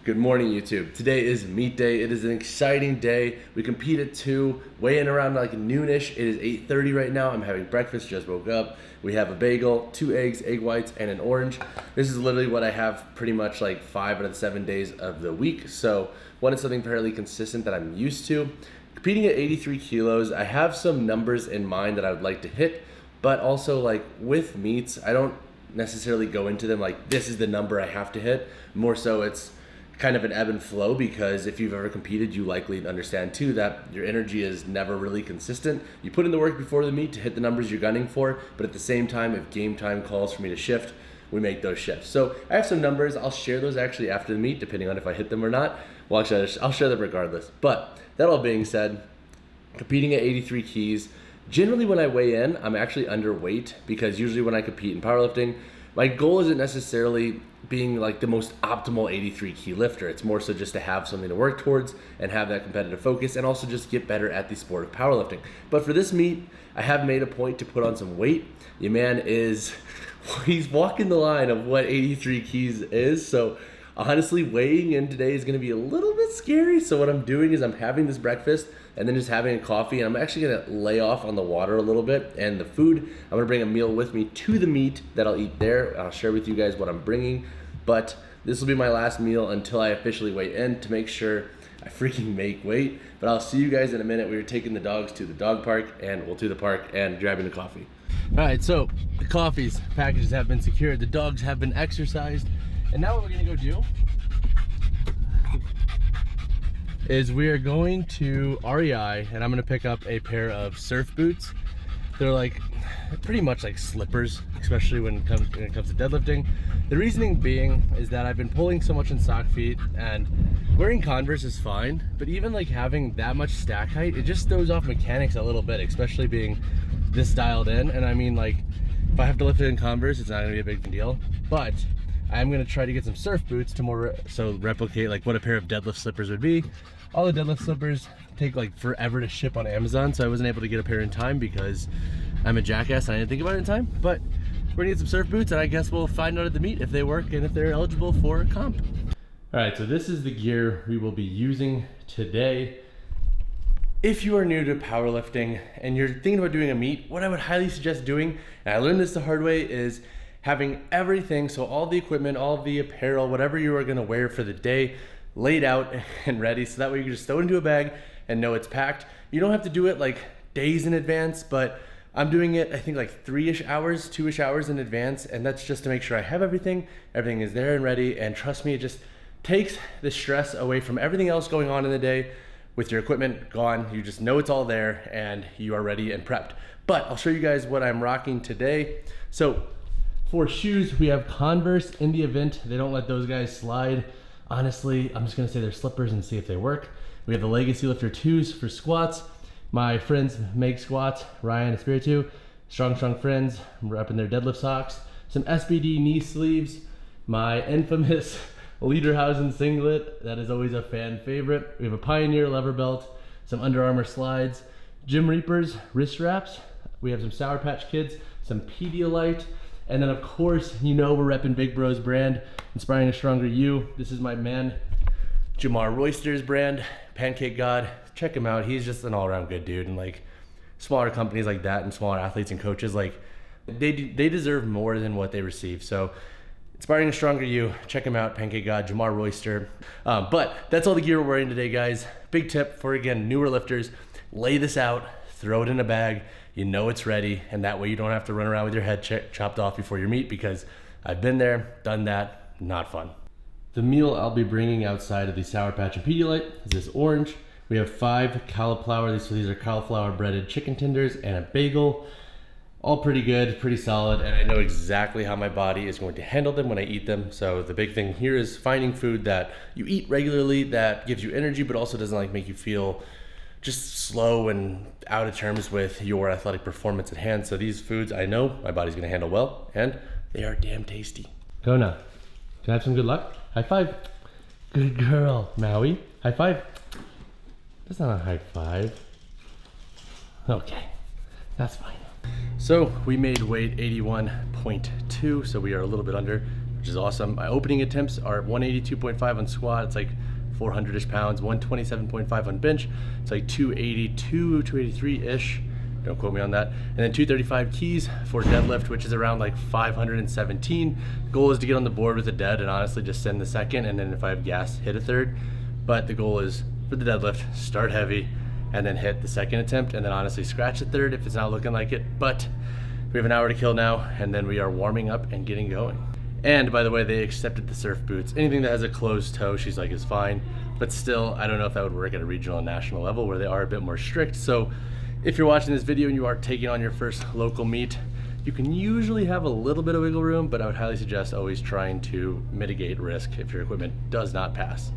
Good morning, YouTube. Today is meet day. It is an exciting day. We compete at 2, weigh in around like noonish. It is 8:30 right now. I'm having breakfast, just woke up. We have a bagel, 2 eggs, egg whites, and an orange. This is literally what I have pretty much like 5 out of the 7 days of the week. So wanted something fairly consistent that I'm used to. Competing at 83 kilos, I have some numbers in mind that I would like to hit, but also like with meets, I don't necessarily go into them like this is the number I have to hit. More so it's kind of an ebb and flow, because if you've ever competed, you likely understand too that your energy is never really consistent. You put in the work before the meet to hit the numbers you're gunning for, but at the same time, if game time calls for me to shift, we make those shifts. So I have some numbers. I'll share those actually after the meet, depending on if I hit them or not. Well, actually, I'll share them regardless. But that all being said, competing at 83 keys, generally when I weigh in, I'm actually underweight, because usually when I compete in powerlifting, my goal isn't necessarily being like the most optimal 83 key lifter. It's more so just to have something to work towards and have that competitive focus, and also just get better at the sport of powerlifting. But for this meet, I have made a point to put on some weight. Your man he's walking the line of what 83 keys is. So honestly, weighing in today is gonna be a little bit scary. So what I'm doing is I'm having this breakfast and then just having a coffee, and I'm actually gonna lay off on the water a little bit and the food. I'm gonna bring a meal with me to the meet that I'll eat there. I'll share with you guys what I'm bringing, but this will be my last meal until I officially weigh in to make sure I freaking make weight. But I'll see you guys in a minute. We were taking the dogs to the dog park, and to the park and grabbing the coffee. All right, so the coffee's packages have been secured, the dogs have been exercised, and now what we're gonna go do is we are going to REI, and I'm gonna pick up a pair of surf boots. They're like pretty much like slippers, especially when it comes to deadlifting. The reasoning being is that I've been pulling so much in sock feet, and wearing Converse is fine, but even like having that much stack height, it just throws off mechanics a little bit, especially being this dialed in. And I mean, like, if I have to lift it in Converse, it's not gonna be a big deal, but I'm gonna try to get some surf boots to replicate like what a pair of deadlift slippers would be. All the deadlift slippers take like forever to ship on Amazon, so I wasn't able to get a pair in time because I'm a jackass and I didn't think about it in time. But we're gonna get some surf boots, and I guess we'll find out at the meet if they work and if they're eligible for a comp. All right, so this is the gear we will be using today. If you are new to powerlifting and you're thinking about doing a meet, what I would highly suggest doing, and I learned this the hard way, is having everything, so all the equipment, all the apparel, whatever you are gonna wear for the day, laid out and ready, so that way you can just throw it into a bag and know it's packed. You don't have to do it like days in advance, but I'm doing it I think like 3-ish hours, 2-ish hours in advance, and that's just to make sure I have everything is there and ready. And trust me, it just takes the stress away from everything else going on in the day. With your equipment gone, you just know it's all there and you are ready and prepped. But I'll show you guys what I'm rocking today. So for shoes, we have Converse. In the event they don't let those guys slide, honestly, I'm just gonna say they're slippers and see if they work. We have the Legacy Lifter 2s for squats. My friends make squats, Ryan and Spiritu. Strong friends, I'm repping their deadlift socks. Some SBD knee sleeves. My infamous Lederhausen singlet, that is always a fan favorite. We have a Pioneer lever belt, some Under Armour slides, Gym Reapers wrist wraps. We have some Sour Patch Kids, some Pedialyte, and then of course, you know we're repping Big Bro's brand, Inspiring a Stronger You. This is my man, Jamar Royster's brand, Pancake God. Check him out. He's just an all-around good dude, and like smaller companies like that and smaller athletes and coaches, like they deserve more than what they receive. So Inspiring a Stronger You, check him out, Pancake God, Jamar Royster. But that's all the gear we're wearing today, guys. Big tip for, again, newer lifters: lay this out, throw it in a bag, you know it's ready, and that way you don't have to run around with your head chopped off before your meet, because I've been there, done that, not fun. The meal I'll be bringing outside of the Sour Patch and Pedialyte is this orange. We have 5 cauliflower, so these are cauliflower breaded chicken tenders, and a bagel. All pretty good, pretty solid, and I know exactly how my body is going to handle them when I eat them. So the big thing here is finding food that you eat regularly that gives you energy, but also doesn't like make you feel just slow and out of terms with your athletic performance at hand. So these foods I know my body's gonna handle well, and they are damn tasty. Kona, can I have some good luck? High five. Good girl. Maui, high five. That's not a high five. Okay, that's fine. So we made weight 81.2, so we are a little bit under. which is awesome. My opening attempts are 182.5 on squat. It's like 400-ish pounds, 127.5 on bench. It's like 282, 283-ish. Don't quote me on that. And then 235 keys for deadlift, which is around like 517. Goal is to get on the board with a dead and honestly just send the second, and then if I have gas, hit a third. But the goal is for the deadlift, start heavy and then hit the second attempt, and then honestly scratch the third if it's not looking like it. But we have an hour to kill now, and then we are warming up and getting going. And by the way, they accepted the surf boots. Anything that has a closed toe, she's like, is fine. But still, I don't know if that would work at a regional and national level where they are a bit more strict. So if you're watching this video and you are taking on your first local meet, you can usually have a little bit of wiggle room, but I would highly suggest always trying to mitigate risk if your equipment does not pass.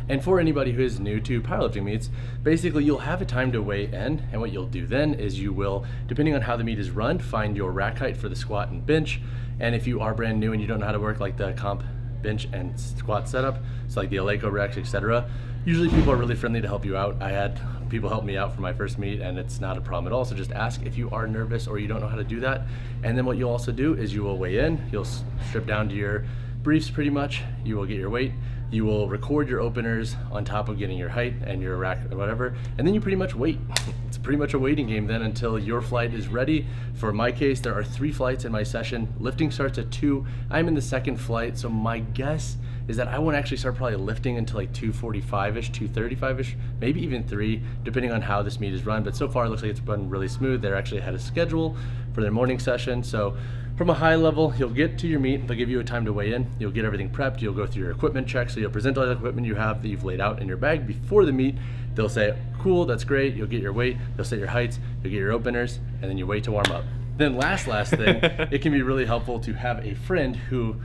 And for anybody who is new to powerlifting meets, basically you'll have a time to weigh in, and what you'll do then is you will, depending on how the meet is run, find your rack height for the squat and bench. And if you are brand new and you don't know how to work like the comp bench and squat setup, so like the Eleiko racks, etc., usually people are really friendly to help you out. I had people help me out for my first meet, and it's not a problem at all. So just ask if you are nervous or you don't know how to do that. And then what you'll also do is you will weigh in, you'll strip down to your briefs pretty much, you will get your weight, you will record your openers on top of getting your height and your rack or whatever, and then you pretty much wait. It's pretty much a waiting game then until your flight is ready. For my case, there are 3 flights in my session. Lifting starts at 2. I'm in the second flight, so my guess is that I won't actually start probably lifting until like 2:45-ish, 2:35-ish, maybe even 3, depending on how this meet is run. But so far it looks like it's run really smooth. They're actually ahead of schedule for their morning session. So from a high level, you'll get to your meet, they'll give you a time to weigh in, you'll get everything prepped, you'll go through your equipment check, so you'll present all the equipment you have that you've laid out in your bag before the meet. They'll say, cool, that's great, you'll get your weight, they'll set your heights, you'll get your openers, and then you wait to warm up. Then last thing, it can be really helpful to have a friend who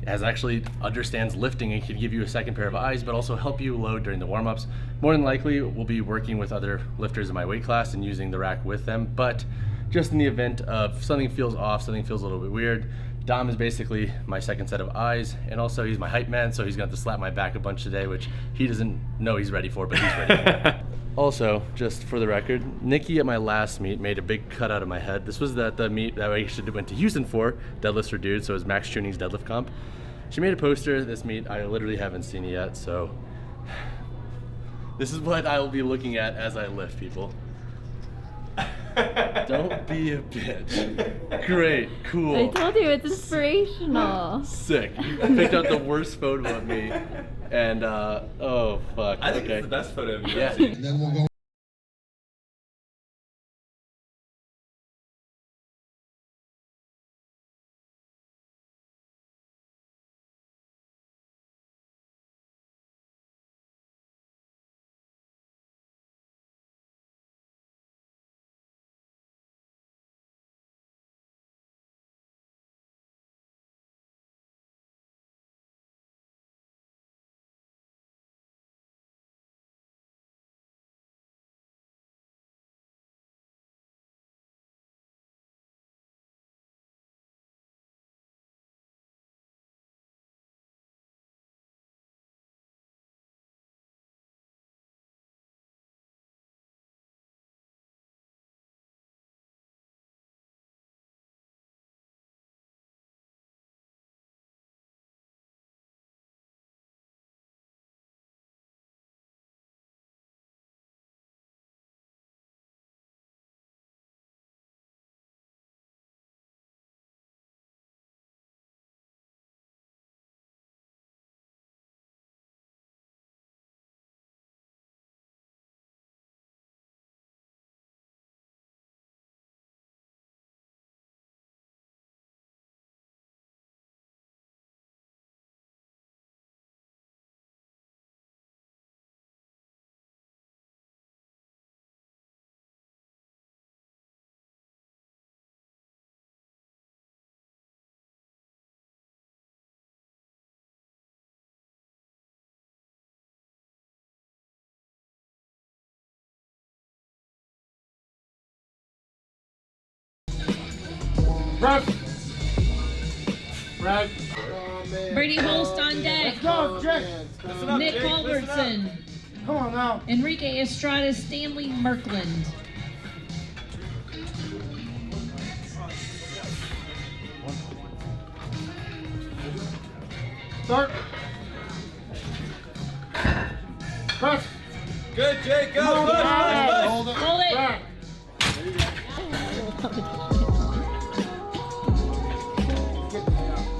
actually understands lifting and can give you a second pair of eyes, but also help you load during the warm-ups. More than likely, we'll be working with other lifters in my weight class and using the rack with them, but just in the event of something feels off, something feels a little bit weird, Dom is basically my second set of eyes, and also he's my hype man, so he's going to have to slap my back a bunch today, which he doesn't know he's ready for, but he's ready for. Also, just for the record, Nikki at my last meet made a big cut out of my head. This was the meet that I actually went to Houston for, Deadlifts for Dudes, so it was Max Tuning's deadlift comp. She made a poster this meet. I literally haven't seen it yet, so this is what I will be looking at as I lift, people. Don't be a bitch. Great, cool. I told you it's inspirational. Sick. I picked out the worst photo of me, and oh fuck. I think okay. it's the best photo of you. Yeah. And then we'll go. Rag. Brady Holst on deck. Let's go, Jake. Nick Albertson. Come on now. Enrique Estrada, Stanley Merkland. Start. Press. Good, Jake. Go. Come on, Push, Brad. push, push. Hold it. Hold it. Back.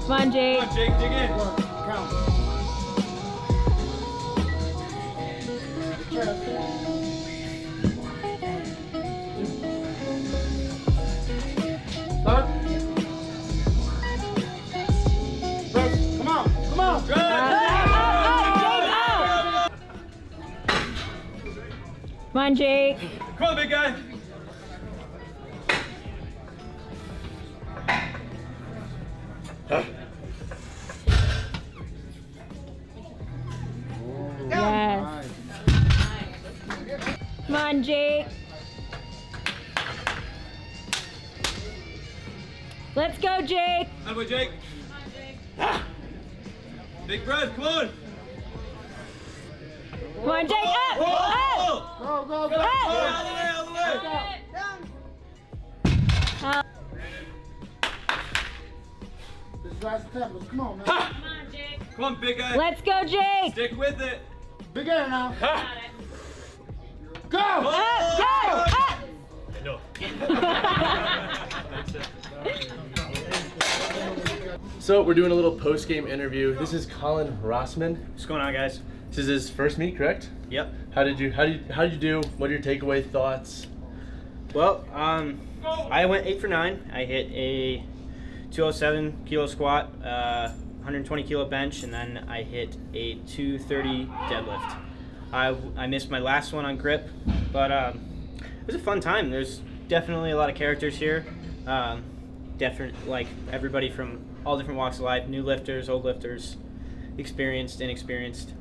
Come on, Jake. Come on, Jake. Dig in. Work. Count. Start. Press. Come on. Come on. Good. Come on, Jake. Come on, big guy. Yes. Come on, Jake. Let's go, Jake. How about Jake? Big breath. Come on. Come on, Jake. Up. Up. Oh! Go, go, go. All Up. the way, all the way. Up. This last tempo. Come on, man. Come on, Jake. Come on, big guy. Let's go, Jake. Stick with it. Big air now. Got it. Go. Up. Go. Up. So we're doing a little post-game interview. This is Colin Rossman. What's going on, guys? This is his first meet, correct? Yep. How did you do? What are your takeaway thoughts? Well, I went 8 for 9. I hit a 207 kilo squat, 120 kilo bench, and then I hit a 230 deadlift. I missed my last one on grip, but it was a fun time. There's definitely a lot of characters here. Like everybody from all different walks of life, new lifters, old lifters, experienced, inexperienced,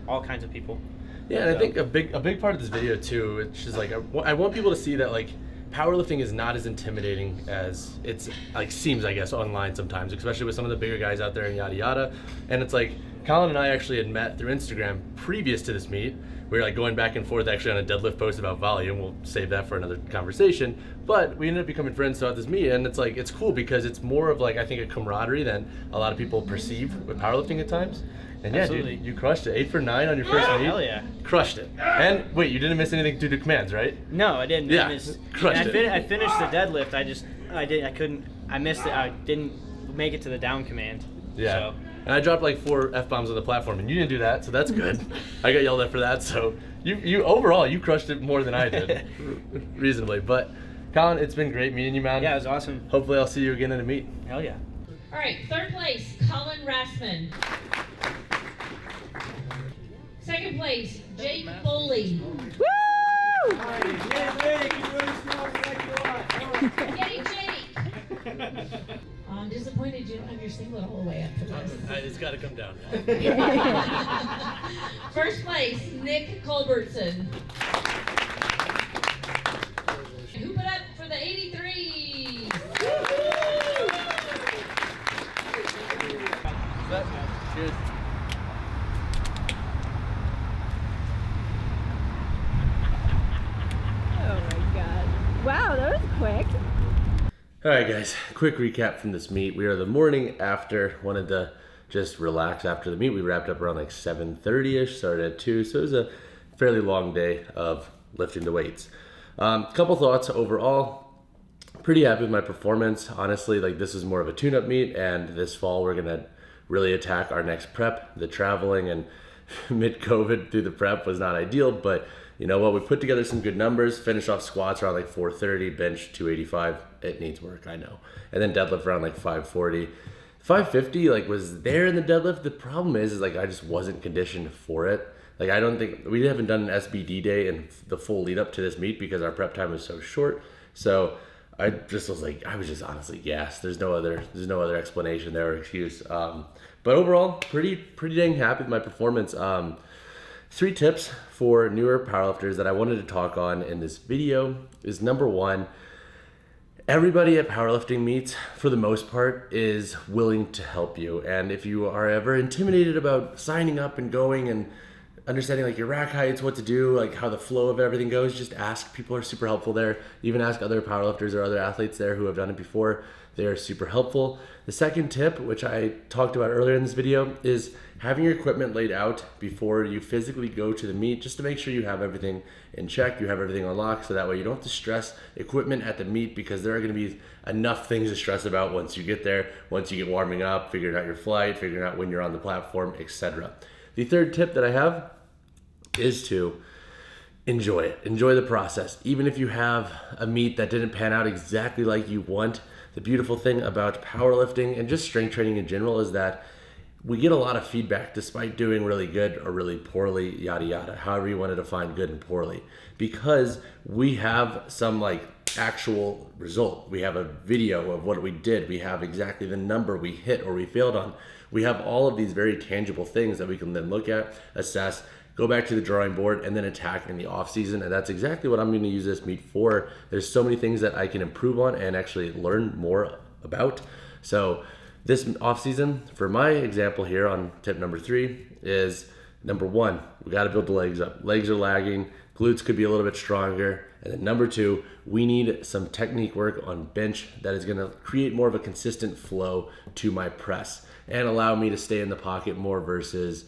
all kinds of people. Yeah, and I think a big part of this video too, which is like I want people to see that like powerlifting is not as intimidating as it's like seems, I guess, online sometimes, especially with some of the bigger guys out there and yada yada. And it's like Colin and I actually had met through Instagram previous to this meet. We were like going back and forth actually on a deadlift post about volume. We'll save that for another conversation. But we ended up becoming friends throughout this meet, and it's like it's cool because it's more of like I think a camaraderie than a lot of people perceive with powerlifting at times. And yeah, Absolutely. dude, you crushed it. 8 for 9 on your first meet. Hell yeah. Crushed it. And wait, you didn't miss anything due to commands, right? No, I didn't. Yeah, I missed. crushed and it. I finished the deadlift. I missed it. I didn't make it to the down command. Yeah. So. And I dropped like 4 F-bombs on the platform, and you didn't do that, so that's good. I got yelled at for that, so you overall, you crushed it more than I did, reasonably. But Colin, it's been great meeting you, man. Yeah, it was awesome. Hopefully I'll see you again in a meet. Hell yeah. All right, third place, Colin Rassman. Second place, Jake Foley. Woo! Yay, Jake! I'm disappointed you don't have your singlet all the way up to this. It's got to come down. First place, Nick Culbertson. Hoop it up for the 83. Cheers. Oh my god. Wow, that was quick. All right, guys, quick recap from this meet. We are the morning after, wanted to just relax after the meet. We wrapped up around like 7:30ish, started at 2, so it was a fairly long day of lifting the weights. Couple thoughts overall. Pretty happy with my performance. Honestly, like this is more of a tune-up meet, and this fall we're gonna really attack our next prep. The traveling and mid-COVID through the prep was not ideal, but you know what? We put together some good numbers. Finished off squats around like 430, bench 285. It needs work, I know. And then deadlift around like 540. 550 like was there in the deadlift. The problem is like I just wasn't conditioned for it. Like I don't think we haven't done an SBD day in the full lead up to this meet because our prep time was so short. So I just was like, I was just honestly gassed. There's no other explanation there or excuse. But overall, pretty dang happy with my performance. 3 tips for newer powerlifters that I wanted to talk on in this video is number 1, everybody at powerlifting meets, for the most part, is willing to help you. And if you are ever intimidated about signing up and going and understanding like your rack heights, what to do, like how the flow of everything goes, just ask. People are super helpful there. Even ask other powerlifters or other athletes there who have done it before. They are super helpful. The second tip, which I talked about earlier in this video, is having your equipment laid out before you physically go to the meet, just to make sure you have everything in check, you have everything on lock, so that way you don't have to stress equipment at the meet, because there are going to be enough things to stress about once you get there, once you get warming up, figuring out your flight, figuring out when you're on the platform, etc. The third tip that I have is to enjoy it. Enjoy the process. Even if you have a meet that didn't pan out exactly like you want, the beautiful thing about powerlifting and just strength training in general is that we get a lot of feedback despite doing really good or really poorly, yada yada, however you want to define good and poorly, because we have some like actual result. We have a video of what we did. We have exactly the number we hit or we failed on. We have all of these very tangible things that we can then look at, assess, go back to the drawing board, and then attack in the off season. And that's exactly what I'm going to use this meet for. There's so many things that I can improve on and actually learn more about. So this off season, for my example here on tip number 3, is number 1, we got to build the legs up. Legs are lagging, glutes could be a little bit stronger. And then number 2, we need some technique work on bench that is going to create more of a consistent flow to my press and allow me to stay in the pocket more versus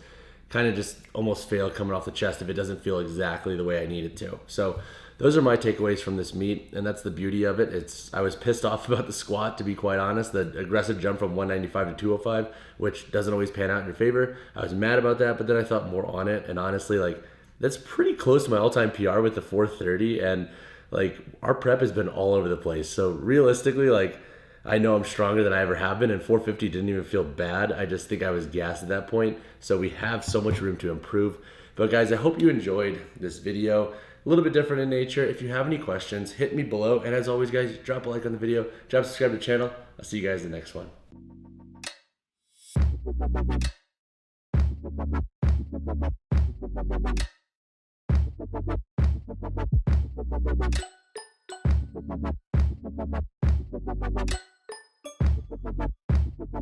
kind of just almost fail coming off the chest if it doesn't feel exactly the way I need it to. So those are my takeaways from this meet, and that's the beauty of it. I was pissed off about the squat, to be quite honest, the aggressive jump from 195 to 205, which doesn't always pan out in your favor. I was mad about that, but then I thought more on it, and honestly, like, that's pretty close to my all-time PR with the 430, and like, our prep has been all over the place. So realistically, like, I know I'm stronger than I ever have been, and 450 didn't even feel bad. I just think I was gassed at that point. So we have so much room to improve. But guys, I hope you enjoyed this video. A little bit different in nature. If you have any questions, hit me below. And as always, guys, drop a like on the video, drop subscribe to the channel. I'll see you guys in the next one.